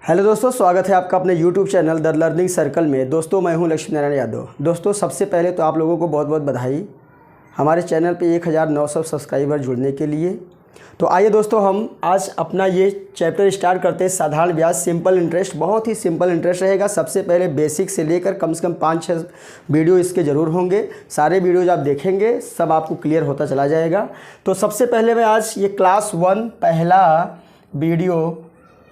Hello दोस्तों, स्वागत है आपका अपने YouTube channel the learning circle में। दोस्तों मैं हूं लक्ष्मी नारायण यादव। दोस्तों सबसे पहले तो आप लोगों को बहुत बहुत बधाई हमारे चैनल पे 1900 सब्सक्राइबर जुड़ने के लिए। तो आइए दोस्तों, हम आज अपना ये चैप्टर स्टार्ट करते हैं। साधारण ब्याज, सिंपल इंटरेस्ट। बहुत ही सिंपल इंटरेस्ट रहेगा। सबसे पहले बेसिक से लेकर कम से कम 5-6 वीडियो इसके ज़रूर होंगे। सारे वीडियोज़ आप देखेंगे, सब आपको क्लियर होता चला जाएगा। तो सबसे पहले मैं आज ये क्लास 1 पहला वीडियो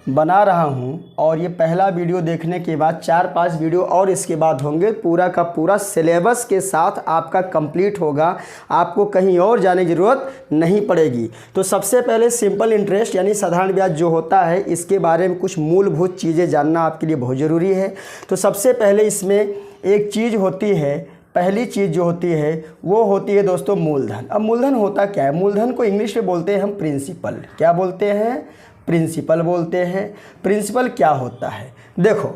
बना रहा हूं, और ये पहला वीडियो देखने के बाद 4-5 वीडियो और इसके बाद होंगे। पूरा का पूरा सिलेबस के साथ आपका कंप्लीट होगा, आपको कहीं और जाने की ज़रूरत नहीं पड़ेगी। तो सबसे पहले सिंपल इंटरेस्ट यानी साधारण ब्याज जो होता है, इसके बारे में कुछ मूलभूत चीज़ें जानना आपके लिए बहुत ज़रूरी है। तो सबसे पहले इसमें एक चीज़ होती है, पहली चीज़ जो होती है वो होती है दोस्तों मूलधन। अब मूलधन होता क्या है? मूलधन को इंग्लिश में बोलते हैं हम प्रिंसिपल। क्या बोलते हैं? प्रिंसिपल बोलते हैं। प्रिंसिपल क्या होता है? देखो,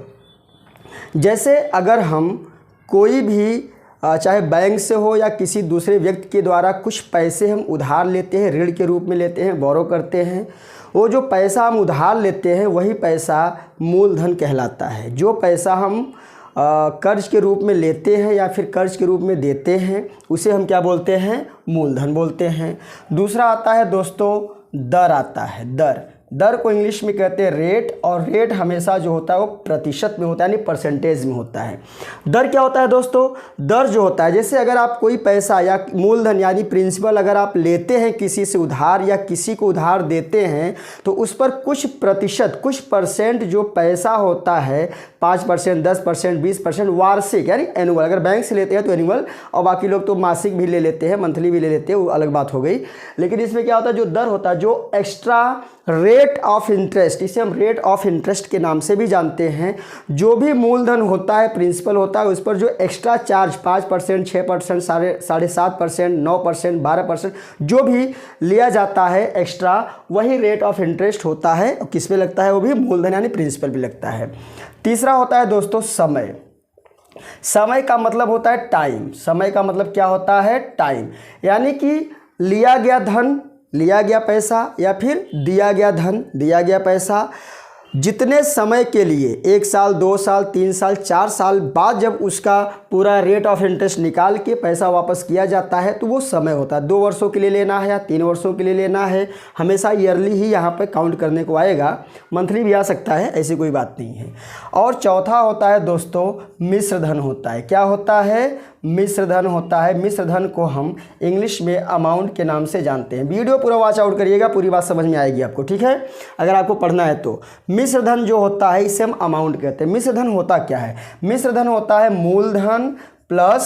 जैसे अगर हम कोई भी चाहे बैंक से हो या किसी दूसरे व्यक्ति के द्वारा कुछ पैसे हम उधार लेते हैं, ऋण के रूप में लेते हैं, बोरो करते हैं, वो जो पैसा हम उधार लेते हैं वही पैसा मूलधन कहलाता है। जो पैसा हम कर्ज के रूप में लेते हैं या फिर कर्ज के रूप में देते हैं, उसे हम क्या बोलते हैं? मूलधन बोलते हैं। दूसरा आता है दोस्तों दर आता है। दर को इंग्लिश में कहते हैं रेट, और रेट हमेशा जो होता है वो प्रतिशत में होता है, यानी परसेंटेज में होता है। दर क्या होता है दोस्तों? दर जो होता है, जैसे अगर आप कोई पैसा या मूलधन यानी प्रिंसिपल अगर आप लेते हैं किसी से उधार या किसी को उधार देते हैं, तो उस पर कुछ प्रतिशत, कुछ परसेंट जो पैसा होता है, 5%, 10%, 20% वार्षिक यानी एनुअल। अगर बैंक से लेते हैं तो एनुअल, और बाकी लोग तो मासिक भी ले लेते हैं, मंथली भी ले लेते हैं, वो अलग बात हो गई। लेकिन इसमें क्या होता है, जो दर होता है, जो एक्स्ट्रा रेट ऑफ इंटरेस्ट, इसे हम रेट ऑफ इंटरेस्ट के नाम से भी जानते हैं। जो भी मूलधन होता है, प्रिंसिपल होता है, उस पर जो एक्स्ट्रा चार्ज 5%, 6%, 7.5%, 9%, 12% जो भी लिया जाता है एक्स्ट्रा, वही रेट ऑफ इंटरेस्ट होता है। किस पे लगता है? वो भी मूलधन यानी प्रिंसिपल पे लगता है। तीसरा होता है दोस्तों समय। समय का मतलब होता है टाइम। समय का मतलब क्या होता है? टाइम। यानी कि लिया गया धन, लिया गया पैसा, या फिर दिया गया धन, दिया गया पैसा, जितने समय के लिए 1 साल, 2 साल, 3 साल, 4 साल बाद जब उसका पूरा रेट ऑफ इंटरेस्ट निकाल के पैसा वापस किया जाता है, तो वो समय होता है। 2 वर्षों के लिए लेना है या 3 वर्षों के लिए लेना है, हमेशा ईयरली ही यहाँ पे काउंट करने को आएगा। मंथली भी आ सकता है, ऐसी कोई बात नहीं है। और चौथा होता है दोस्तों मिश्र धन होता है। क्या होता है? मिश्र धन होता है। मिश्र धन को हम इंग्लिश में अमाउंट के नाम से जानते हैं। वीडियो पूरा वॉच आउट करिएगा, पूरी बात समझ में आएगी आपको, ठीक है? अगर आपको पढ़ना है तो। मिश्र धन जो होता है इसे हम अमाउंट कहते हैं। मिश्र धन होता क्या है? मिश्र धन होता है मूलधन प्लस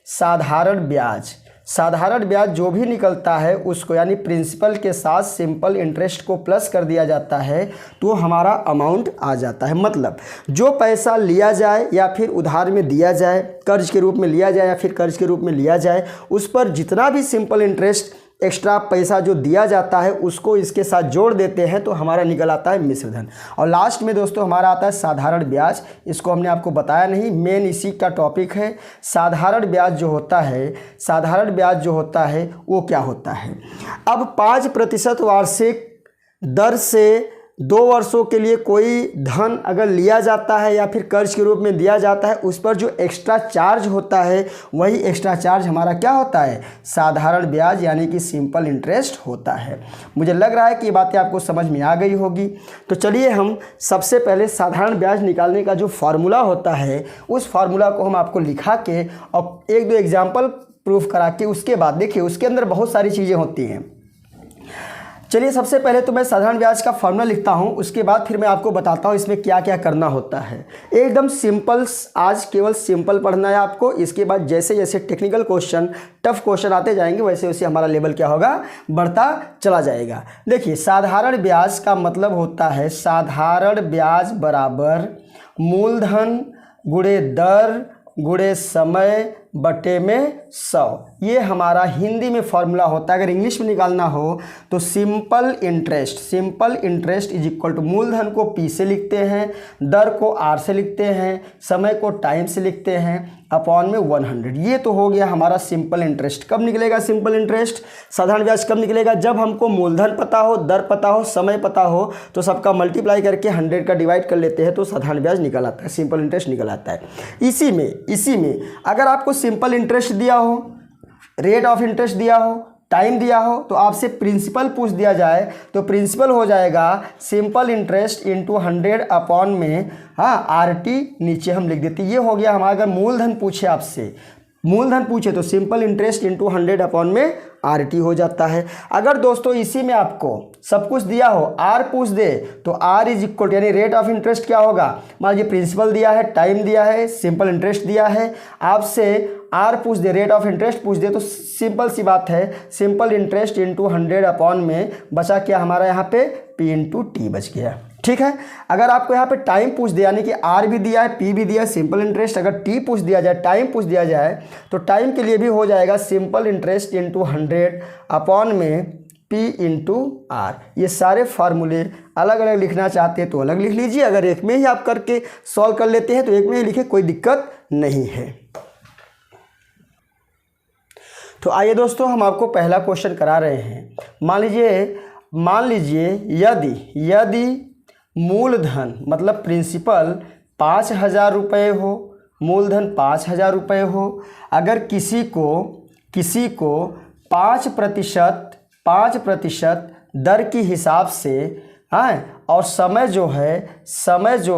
साधारण ब्याज। साधारण ब्याज जो भी निकलता है उसको, यानी प्रिंसिपल के साथ सिंपल इंटरेस्ट को प्लस कर दिया जाता है, तो हमारा अमाउंट आ जाता है। मतलब जो पैसा लिया जाए या फिर उधार में दिया जाए, कर्ज के रूप में लिया जाए या फिर कर्ज के रूप में लिया जाए, उस पर जितना भी सिंपल इंटरेस्ट एक्स्ट्रा पैसा जो दिया जाता है उसको इसके साथ जोड़ देते हैं, तो हमारा निकल आता है मिश्र धन। और लास्ट में दोस्तों हमारा आता है साधारण ब्याज। इसको हमने आपको बताया नहीं, मेन इसी का टॉपिक है। साधारण ब्याज जो होता है, साधारण ब्याज जो होता है वो क्या होता है? अब 5% वार्षिक दर से 2 वर्षों के लिए कोई धन अगर लिया जाता है या फिर कर्ज के रूप में दिया जाता है, उस पर जो एक्स्ट्रा चार्ज होता है, वही एक्स्ट्रा चार्ज हमारा क्या होता है? साधारण ब्याज यानी कि सिंपल इंटरेस्ट होता है। मुझे लग रहा है कि ये बातें आपको समझ में आ गई होगी। तो चलिए हम सबसे पहले साधारण ब्याज निकालने का जो फार्मूला होता है, उस फार्मूला को हम आपको लिखा के और 1-2 एग्जाम्पल प्रूफ करा के, उसके बाद देखिए उसके अंदर बहुत सारी चीज़ें होती हैं। चलिए सबसे पहले तो मैं साधारण ब्याज का फॉर्मूला लिखता हूं, उसके बाद फिर मैं आपको बताता हूं इसमें क्या क्या करना होता है। एकदम सिंपल, आज केवल सिंपल पढ़ना है आपको। इसके बाद जैसे जैसे टेक्निकल क्वेश्चन, टफ क्वेश्चन आते जाएंगे, वैसे वैसे हमारा लेवल क्या होगा? बढ़ता चला जाएगा। देखिए साधारण ब्याज का मतलब होता है, साधारण ब्याज बराबर मूलधन गुणे दर गुणे समय बटे में 100, ये हमारा हिंदी में फॉर्मूला होता है। अगर इंग्लिश में निकालना हो तो simple interest is equal to मूलधन को P से लिखते हैं, दर को R से लिखते हैं, समय को टाइम से लिखते हैं, अपॉन में 100। ये तो हो गया हमारा सिंपल इंटरेस्ट। कब निकलेगा सिंपल इंटरेस्ट, साधारण ब्याज कब निकलेगा, जब हमको मूलधन पता हो, दर पता हो, समय पता हो, तो सबका मल्टीप्लाई करके 100 का डिवाइड कर लेते हैं तो साधारण ब्याज निकल आता है, सिंपल इंटरेस्ट निकल आता है। इसी में अगर आपको सिंपल इंटरेस्ट दिया हो, रेट ऑफ इंटरेस्ट दिया हो, टाइम दिया हो, तो आपसे प्रिंसिपल पूछ दिया जाए तो प्रिंसिपल हो जाएगा सिंपल इंटरेस्ट इंटू 100 अपॉन में RT नीचे हम लिख देते। ये हो गया हमारा। अगर मूलधन पूछे आपसे, मूलधन पूछे तो सिंपल इंटरेस्ट इंटू 100 अपॉन में RT हो जाता है। अगर दोस्तों इसी में आपको सब कुछ दिया हो, R पूछ दे तो R इज इक्वल यानी रेट ऑफ इंटरेस्ट क्या होगा, मान लीजिए प्रिंसिपल दिया है, टाइम दिया है, सिंपल इंटरेस्ट दिया है, आपसे R पूछ दे, रेट ऑफ इंटरेस्ट पूछ दे, तो सिंपल सी बात है सिंपल इंटरेस्ट इंटू 100 अपॉन में बचा क्या हमारा यहाँ पे P इंटू T बच गया। ठीक है। अगर आपको यहाँ पे टाइम पूछ दिया, यानी कि R भी दिया है, P भी दिया है, सिंपल इंटरेस्ट, अगर T पूछ दिया जाए, टाइम पूछ दिया जाए, तो टाइम के लिए भी हो जाएगा सिंपल इंटरेस्ट इंटू 100 अपॉन में P इंटू R। ये सारे फार्मूले अलग अलग लिखना चाहते हैं तो अलग लिख लीजिए, अगर एक में ही आप करके सॉल्व कर लेते हैं तो एक में ही लिखे, कोई दिक्कत नहीं है। तो आइए दोस्तों हम आपको पहला क्वेश्चन करा रहे हैं। मान लीजिए यदि मूलधन मतलब प्रिंसिपल 5000 रुपये हो, मूलधन 5000 रुपये हो, अगर किसी को 5% दर की हिसाब से और समय जो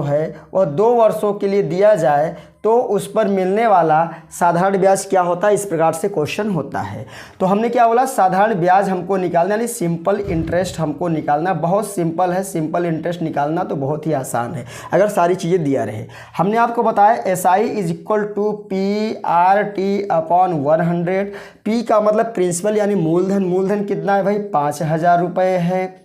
है वह 2 वर्षों के लिए दिया जाए तो उस पर मिलने वाला साधारण ब्याज क्या होता है, इस प्रकार से क्वेश्चन होता है। तो हमने क्या बोला, साधारण ब्याज हमको निकालना, यानी सिंपल इंटरेस्ट हमको निकालना। बहुत सिंपल है, सिंपल इंटरेस्ट निकालना तो बहुत ही आसान है अगर सारी चीज़ें दिया रहे। हमने आपको बताया SI is equal to PRT upon 100। P का मतलब प्रिंसिपल यानी मूलधन कितना है भाई, 5000 रुपये है,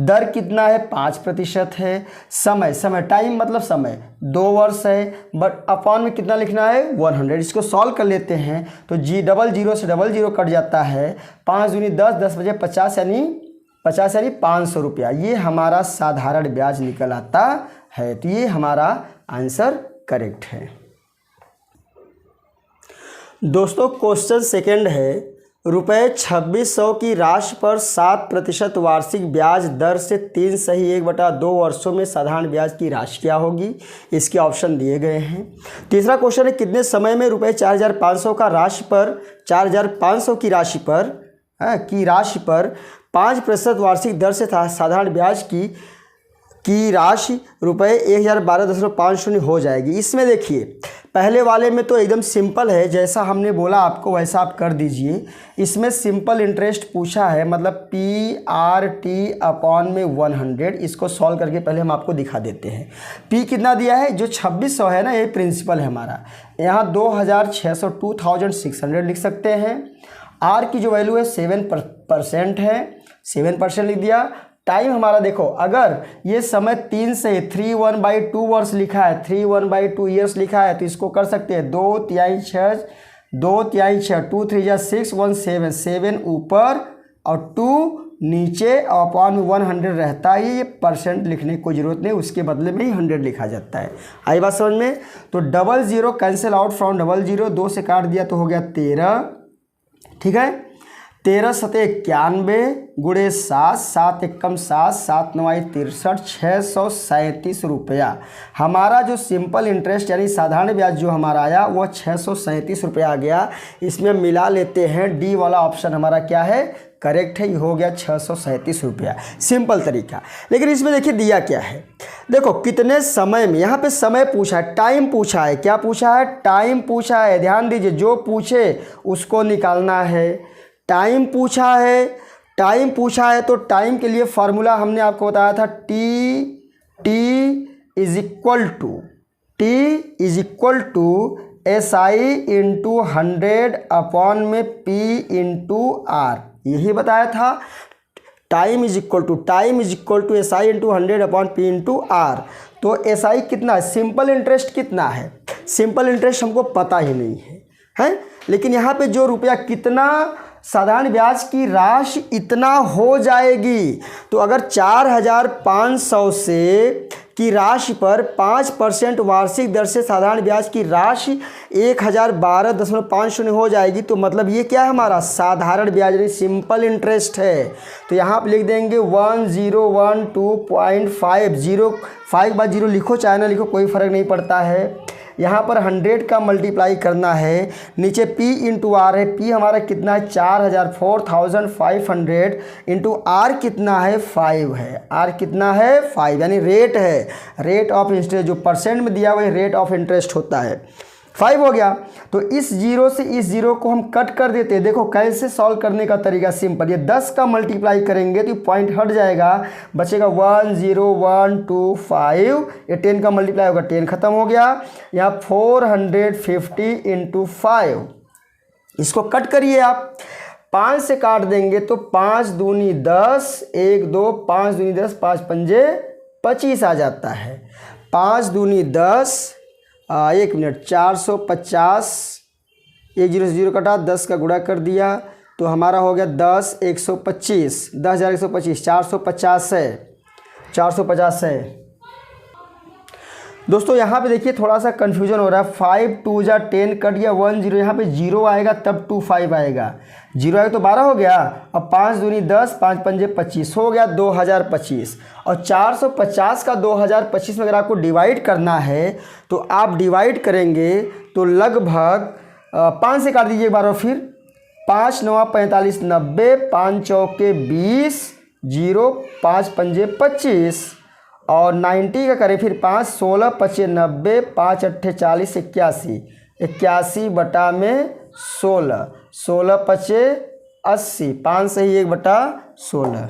दर कितना है 5% है, समय टाइम मतलब समय 2 वर्ष है, बट अपॉन में कितना लिखना है 100। इसको सॉल्व कर लेते हैं तो G00 से 00 कट जाता है, 5 दूनी 10, 10 बजे 50 यानी 500 रुपया। ये हमारा साधारण ब्याज निकल आता है। तो ये हमारा आंसर करेक्ट है। दोस्तों क्वेश्चन सेकंड है, रुपये 2600 की राशि पर 7% वार्षिक ब्याज दर से 3/1/2 वर्षों में साधारण ब्याज की राशि क्या होगी। इसके ऑप्शन दिए गए हैं। तीसरा क्वेश्चन है, कितने समय में रुपये 4500 की राशि पर 5% वार्षिक दर से साधारण ब्याज की राशि रुपये 1012.50 हो जाएगी। इसमें देखिए पहले वाले में तो एकदम सिंपल है, जैसा हमने बोला आपको वैसा आप कर दीजिए। इसमें सिंपल इंटरेस्ट पूछा है, मतलब PRT अपॉन में 100। इसको सॉल्व करके पहले हम आपको दिखा देते हैं। P कितना दिया है, जो 2600 है ना, ये प्रिंसिपल है हमारा, यहाँ 2600 लिख सकते हैं। R की जो वैल्यू है 7% है, 7% लिख दिया। टाइम हमारा देखो, अगर ये समय 3 से 3/1/2 वर्ष लिखा है, 3/1/2 ईयर्स लिखा है, तो इसको कर सकते हैं 2/6, 2/6, 2 3 6 1 7, 7 ऊपर और 2 नीचे, अपॉन 100 रहता है। ये परसेंट लिखने की जरूरत नहीं, उसके बदले में ही 100 लिखा जाता है। आई बात समझ में। तो 00 कैंसिल आउट फ्रॉम 00, 2 से काट दिया तो हो गया 13। ठीक है, 13 सते 91 गुणे 7, 7 एकम 7, 7 9 63, 637 रुपया। हमारा जो सिंपल इंटरेस्ट यानी साधारण ब्याज जो हमारा आया वो 637 रुपया आ गया। इसमें मिला लेते हैं, डी वाला ऑप्शन हमारा क्या है, करेक्ट है। ये हो गया 637 रुपया, सिंपल तरीका। लेकिन इसमें देखिए दिया क्या है, देखो कितने समय में, यहाँ पे समय पूछा है, टाइम पूछा है, क्या पूछा है, टाइम पूछा है। ध्यान दीजिए, जो पूछे उसको निकालना है। टाइम पूछा है तो टाइम के लिए फार्मूला हमने आपको बताया था, T is equal to SI into 100 upon में P इंटू R, यही बताया था। Time is equal to SI into 100 upon P into R। तो SI कितना है, सिंपल इंटरेस्ट कितना है, सिंपल इंटरेस्ट हमको पता ही नहीं है, लेकिन यहाँ पे जो रुपया कितना साधारण ब्याज की राशि इतना हो जाएगी। तो अगर 4,500 से की राशि पर 5% वार्षिक दर से साधारण ब्याज की राशि 1,012.50 हो जाएगी, तो मतलब ये क्या है हमारा साधारण ब्याज यानी सिंपल इंटरेस्ट है। तो यहाँ आप लिख देंगे 1012.5, 5 बाद 0 लिखो चाहे ना लिखो कोई फ़र्क नहीं पड़ता है। यहाँ पर 100 का मल्टीप्लाई करना है, नीचे P इंटू आर है, P हमारा कितना है 4,500 इंटू R कितना है 5 है, R कितना है 5 यानी रेट है, रेट ऑफ इंटरेस्ट जो परसेंट में दिया हुआ है रेट ऑफ इंटरेस्ट होता है 5 हो गया। तो इस जीरो से इस जीरो को हम कट कर देते हैं। देखो कैसे सॉल्व करने का तरीका सिंपल, ये 10 का मल्टीप्लाई करेंगे तो पॉइंट हट जाएगा, बचेगा 10125, ये 10 का मल्टीप्लाई होगा 10 खत्म हो गया। यहाँ 450 इंटू 5, इसको कट करिए आप, 5 से काट देंगे तो 5 दूनी 10, 1 2 5 दूनी 10, 5 पंजे 25 आ जाता है। 5 दूनी 10, 1 मिनट 450, 1 0 से 0 कटा, 10 का गुणा कर दिया तो हमारा हो गया 10 125, 10,125, 450 है, 450 है। दोस्तों यहाँ पे देखिए थोड़ा सा कन्फ्यूजन हो रहा है, 5 2 जा 10 कट गया 1 0, यहाँ पे 0 आएगा तब 2 5 आएगा, 0 आएगा तो 12 हो गया। अब 5 दूनी 10, 5 पंजे 25 हो गया 2025, और 450 का 2025 में अगर आपको डिवाइड करना है तो आप डिवाइड करेंगे तो लगभग 5 से काट दीजिए एक बार और फिर 5 9 45 90, 5 चौके 20, 0 5 पंजे 25 और 90 का करें फिर 5 16 25 90, 5 अट्ठे 40 81, 81 बटा में 16, 16 पचे 80, 5 से ही 1/16।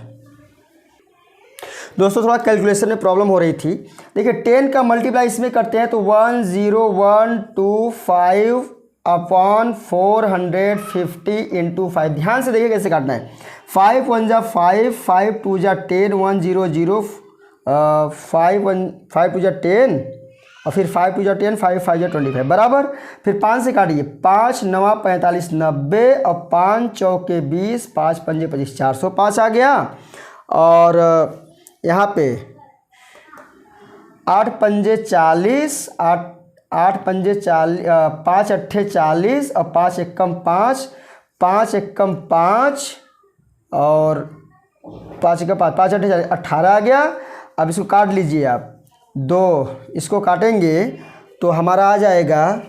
दोस्तों थोड़ा कैलकुलेशन में प्रॉब्लम हो रही थी। देखिए 10 का मल्टीप्लाई इसमें करते हैं तो 10125 अपॉन 450 इंटू 5, ध्यान से देखिए कैसे काटना है। 5 1 जा 5, 5 2 जा 10, 1 0 0, 5 2 जा 10 और फिर 5 2 जा 10, 5 5 जा 25 बराबर। फिर 5 से काटिए, 5 9 45 90 और 5 चौके 20, 5 पंजे 25, 405 आ गया। और यहाँ पे 8 पंजे 40, 8 पंजे 40, 5 अट्ठे 40 और 5 एकम 5, 5 एकम 5 और 5 एकम 5, 5 अट्ठे 40, 18 आ गया। अब इसको काट लीजिए आप, 2 इसको काटेंगे तो हमारा आ जाएगा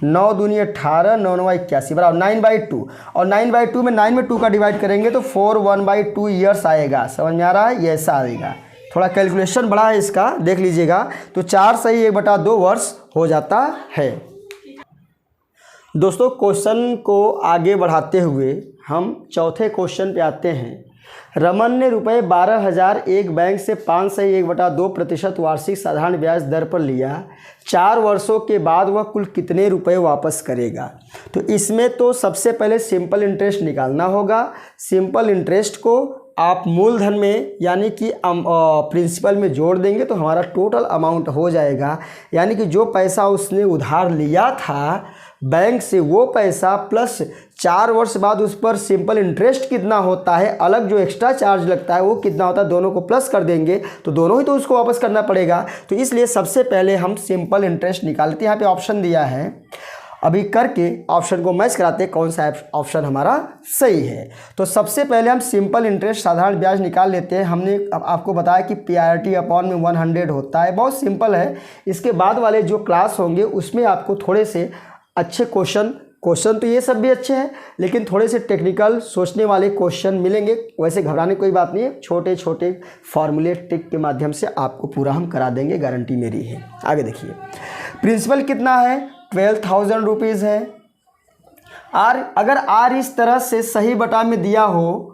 9 दूनी 18, 9 9 81 बराबर 9/2, और 9/2 में 9 में 2 का डिवाइड करेंगे तो 4 1/2 ईयर्स आएगा। समझ में आ रहा है, ये ऐसा आएगा। थोड़ा कैलकुलेशन बड़ा है इसका, देख लीजिएगा। तो 4 सही 1/2 वर्ष हो जाता है। दोस्तों क्वेश्चन को आगे बढ़ाते हुए हम चौथे क्वेश्चन पे आते हैं। रमन ने रुपये 12,000 एक बैंक से 5 से 1/2% वार्षिक साधारण ब्याज दर पर लिया। 4 वर्षों के बाद वह कुल कितने रुपए वापस करेगा। तो इसमें तो सबसे पहले सिंपल इंटरेस्ट निकालना होगा। सिंपल इंटरेस्ट को आप मूलधन में यानी कि प्रिंसिपल में जोड़ देंगे तो हमारा टोटल अमाउंट हो जाएगा। यानी कि जो पैसा उसने उधार लिया था बैंक से, वो पैसा प्लस 4 वर्ष बाद उस पर सिंपल इंटरेस्ट कितना होता है, अलग जो एक्स्ट्रा चार्ज लगता है वो कितना होता है, दोनों को प्लस कर देंगे तो दोनों ही तो उसको वापस करना पड़ेगा। तो इसलिए सबसे पहले हम सिंपल इंटरेस्ट निकालते हैं। यहाँ पे ऑप्शन दिया है, अभी करके ऑप्शन को मैच कराते हैं कौन सा ऑप्शन हमारा सही है। तो सबसे पहले हम सिंपल इंटरेस्ट साधारण ब्याज निकाल लेते हैं। हमने अब आपको बताया कि PRT अपॉन में 100 होता है, बहुत सिंपल है। इसके बाद वाले जो क्लास होंगे उसमें आपको थोड़े से अच्छे क्वेश्चन तो ये सब भी अच्छे हैं, लेकिन थोड़े से टेक्निकल सोचने वाले क्वेश्चन मिलेंगे। वैसे घबराने कोई बात नहीं है, छोटे छोटे फॉर्मूले ट्रिक के माध्यम से आपको पूरा हम करा देंगे, गारंटी मेरी है। आगे देखिए, प्रिंसिपल कितना है 12,000 रुपीज़ है। अगर R इस तरह से सही बटा में दिया हो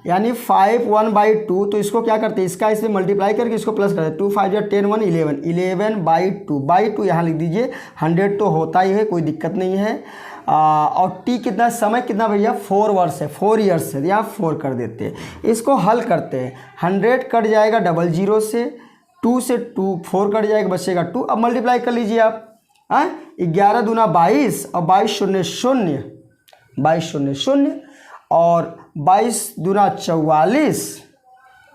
यानी 5 1/2, तो इसको क्या करते हैं, इसका इसमें मल्टीप्लाई करके इसको प्लस करते हैं। 2 5 या 10 1 11, 11/2 यहाँ लिख दीजिए। 100 तो होता ही है, कोई दिक्कत नहीं है। और टी कितना, समय कितना भैया 4 वर्ष है, 4 ईयर्स है, यहाँ 4 कर देते हैं। इसको हल करते हैं, 100 कट जाएगा 00 से, 2 से 2 4 कट जाएगा, बचेगा 2। अब मल्टीप्लाई कर लीजिए आप, 11 दूना 22 और 22 शून्य शून्य, 22 शून्य शून्य, और 22 दूना 44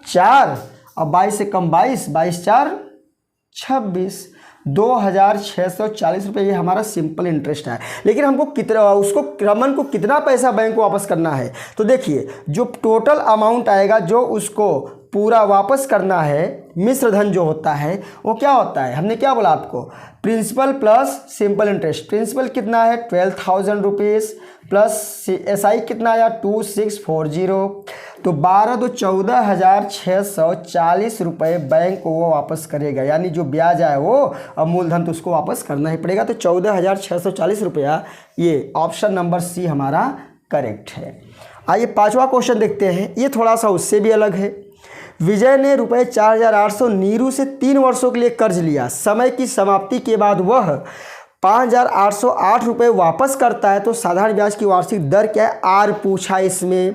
4, और 22 से कम 22, 22 4 26, 2640 रुपये ये हमारा सिंपल इंटरेस्ट है। लेकिन हमको कितना, उसको रमन को कितना पैसा बैंक को वापस करना है, तो देखिए जो टोटल अमाउंट आएगा जो उसको पूरा वापस करना है, मिश्र धन जो होता है वो क्या होता है, हमने क्या बोला आपको, principal plus simple interest. Principal कितना है 12,000 रुपीज़ प्लस SI कितना आया 2640, तो 12 तो 14,640 रुपये बैंक को वो वापस करेगा, यानी जो ब्याज आए वो अब मूलधन तो उसको वापस करना ही पड़ेगा। तो 14,640 रुपया, ये ऑप्शन नंबर सी हमारा करेक्ट है। आइए 5वां क्वेश्चन देखते हैं, ये थोड़ा सा उससे भी अलग है। विजय ने रुपये 4,800 नीरू से 3 वर्षों के लिए कर्ज लिया। समय की समाप्ति के बाद वह 5,808 रुपये वापस करता है, तो साधारण ब्याज की वार्षिक दर क्या है, आर पूछा। इसमें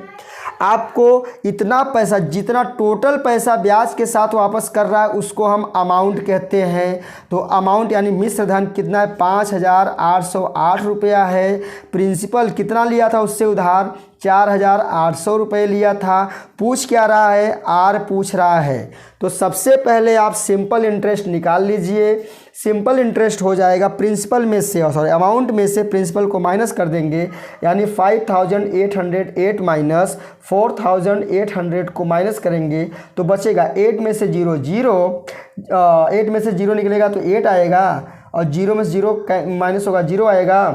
आपको इतना पैसा, जितना टोटल पैसा ब्याज के साथ वापस कर रहा है उसको हम अमाउंट कहते हैं। तो अमाउंट यानी मिश्र धन कितना है 5,808 रुपया है। प्रिंसिपल कितना लिया था उससे उधार, 4,800 रुपये लिया था। पूछ क्या रहा है, आर पूछ रहा है। तो सबसे पहले आप सिंपल इंटरेस्ट निकाल लीजिए। सिंपल इंटरेस्ट हो जाएगा प्रिंसिपल में से, सॉरी अमाउंट में से प्रिंसिपल को माइनस कर देंगे, यानी 5,808 माइनस 4,800 को माइनस करेंगे तो बचेगा 8 में से 0 0, 8 में से 0 निकलेगा तो 8 आएगा, और 0 में से 0 माइनस होगा 0 आएगा,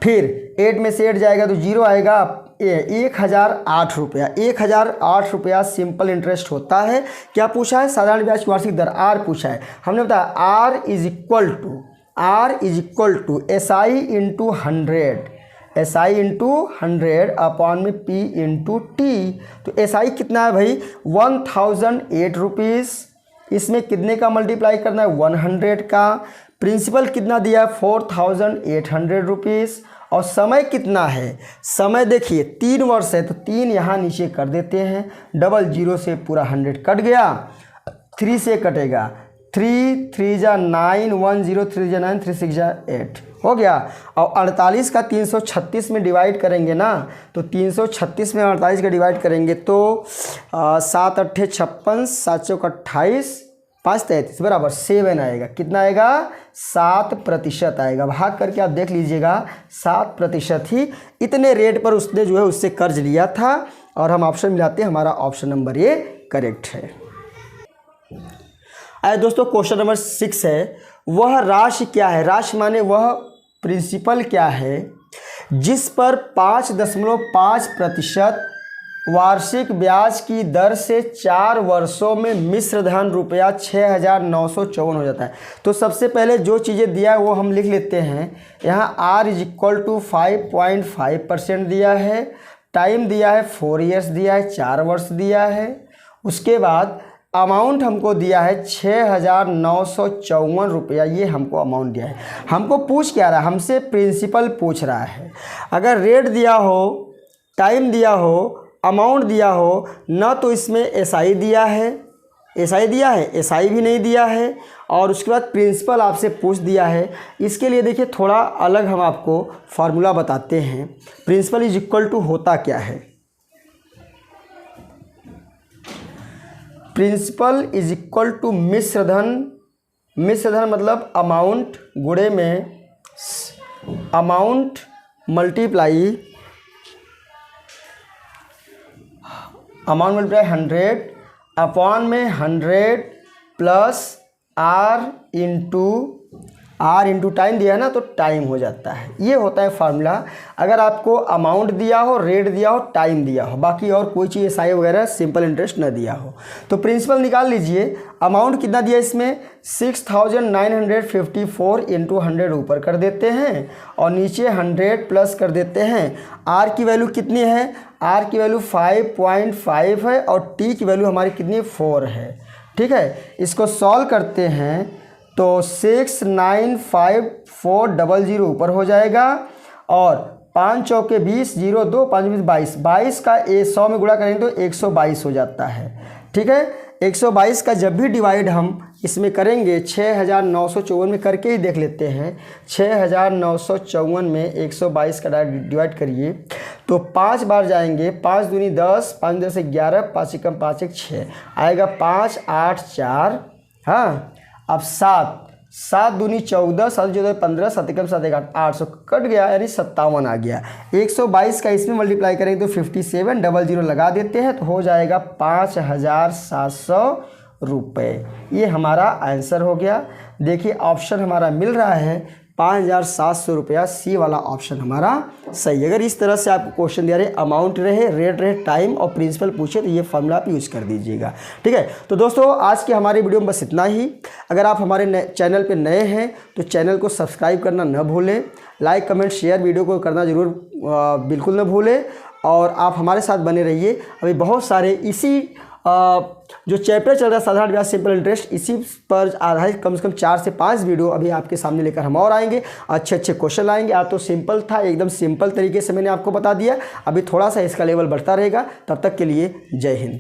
फिर 8 में से 8 जाएगा तो 0 आएगा। 1,008 रुपया, 1,008 रुपया सिंपल इंटरेस्ट होता है। क्या पूछा है, साधारण ब्याज की वार्षिक दर आर पूछा है। हमने बताया R is equal to SI into 100, SI into 100 upon में P इंटू टी। तो SI कितना है भाई 1,008 रुपीज़, इसमें कितने का मल्टीप्लाई करना है 100 का। प्रिंसिपल कितना दिया है 4,800 रुपीज़, और समय कितना है, समय देखिए 3 वर्ष है तो 3 यहाँ नीचे कर देते हैं, डबल 0 से पूरा 100 कट गया, 3 से कटेगा, 3 3 जा 9, 1 0 3 जा 9, 3 6 जा 8 हो गया। और 48 का 336 में डिवाइड करेंगे ना, तो 336 में 48 का डिवाइड करेंगे तो 7 8 56, 7 चौक 28, 5 33 बराबर 7 आएगा। कितना आएगा 7% आएगा। भाग करके आप देख लीजिएगा 7% ही इतने रेट पर उसने जो है उससे कर्ज लिया था, और हम ऑप्शन मिलाते हैं, हमारा ऑप्शन नंबर ये करेक्ट है। आइए दोस्तों क्वेश्चन नंबर 6 है, वह राशि क्या है, राशि माने वह प्रिंसिपल क्या है जिस पर 5.5% वार्षिक ब्याज की दर से 4 वर्षों में मिश्र धन रुपया 6,954 हो जाता है। तो सबसे पहले जो चीज़ें दिया है वो हम लिख लेते हैं। यहाँ R इज इक्वल टू 5.5% दिया है, टाइम दिया है 4 ईयर्स दिया है, 4 वर्ष दिया है। उसके बाद अमाउंट हमको दिया है 6,954 रुपया, ये हमको अमाउंट दिया है। हमको पूछ क्या रहा है, हमसे प्रिंसिपल पूछ रहा है। अगर रेट दिया हो, टाइम दिया हो, अमाउंट दिया हो ना, तो इसमें SI दिया है, SI भी नहीं दिया है, और उसके बाद प्रिंसिपल आपसे पूछ दिया है। इसके लिए देखिए थोड़ा अलग हम आपको फार्मूला बताते हैं। प्रिंसिपल इज इक्वल टू होता क्या है, प्रिंसिपल इज इक्वल टू मिश्र धन मतलब अमाउंट गुणे में अमाउंट मल्टीप्लाई 100 अपॉन में 100 प्लस R इंटू टाइम दिया है ना, तो टाइम हो जाता है। ये होता है फार्मूला। अगर आपको अमाउंट दिया हो, रेट दिया हो, टाइम दिया हो, बाकी और कोई चीज़ SI वगैरह सिंपल इंटरेस्ट न दिया हो, तो प्रिंसिपल निकाल लीजिए। अमाउंट कितना दिया इसमें 6,954 इंटू 100 ऊपर कर देते हैं, और नीचे 100 प्लस कर देते हैं। R की वैल्यू कितनी है, R की वैल्यू 5.5 है, और T की वैल्यू हमारी कितनी 4 है। ठीक है, इसको सॉल्व करते हैं तो 695,400 ऊपर हो जाएगा, और 5 चौके 20, 0 2, 5 22, 22 का 100 में गुणा करेंगे तो 122 हो जाता है। ठीक है, 122 का जब भी डिवाइड हम इसमें करेंगे 6954 में करके ही देख लेते हैं। 6954 में 122 का डिवाइड करिए तो 5 बार जाएंगे, 5 दूनी 10, 5 10 11, 5 एकम 5 एक 6 आएगा, 5 8 4। हाँ, अब 7 7 दूनी 14, 7 14 15, 7 एकम 7 एक 800 कट गया, यानी 57 आ गया। 122 का इसमें मल्टीप्लाई करेंगे तो 57, डबल जीरो लगा देते हैं तो हो जाएगा 5700 रुपये। ये हमारा आंसर हो गया। देखिए ऑप्शन हमारा मिल रहा है 5700 रुपया, सी वाला ऑप्शन हमारा सही। अगर इस तरह से आपको क्वेश्चन दिया रहे, अमाउंट रहे, रेट रहे, टाइम और प्रिंसिपल पूछे तो ये फॉर्मूला आप यूज़ कर दीजिएगा। ठीक है, तो दोस्तों आज की हमारी वीडियो में बस इतना ही। अगर आप हमारे चैनल पे नए हैं तो चैनल को सब्सक्राइब करना न भूलें, लाइक कमेंट शेयर वीडियो को करना ज़रूर बिल्कुल न भूलें, और आप हमारे साथ बने रहिए। अभी बहुत सारे इसी जो चैप्टर चल रहा है साधारण ब्याज सिंपल इंटरेस्ट, इसी पर आधारित कम से कम 4 से 5 वीडियो अभी आपके सामने लेकर हम और आएंगे। अच्छे अच्छे क्वेश्चन लाएंगे। आज तो सिंपल था, एकदम सिंपल तरीके से मैंने आपको बता दिया। अभी थोड़ा सा इसका लेवल बढ़ता रहेगा। तब तक के लिए जय हिंद।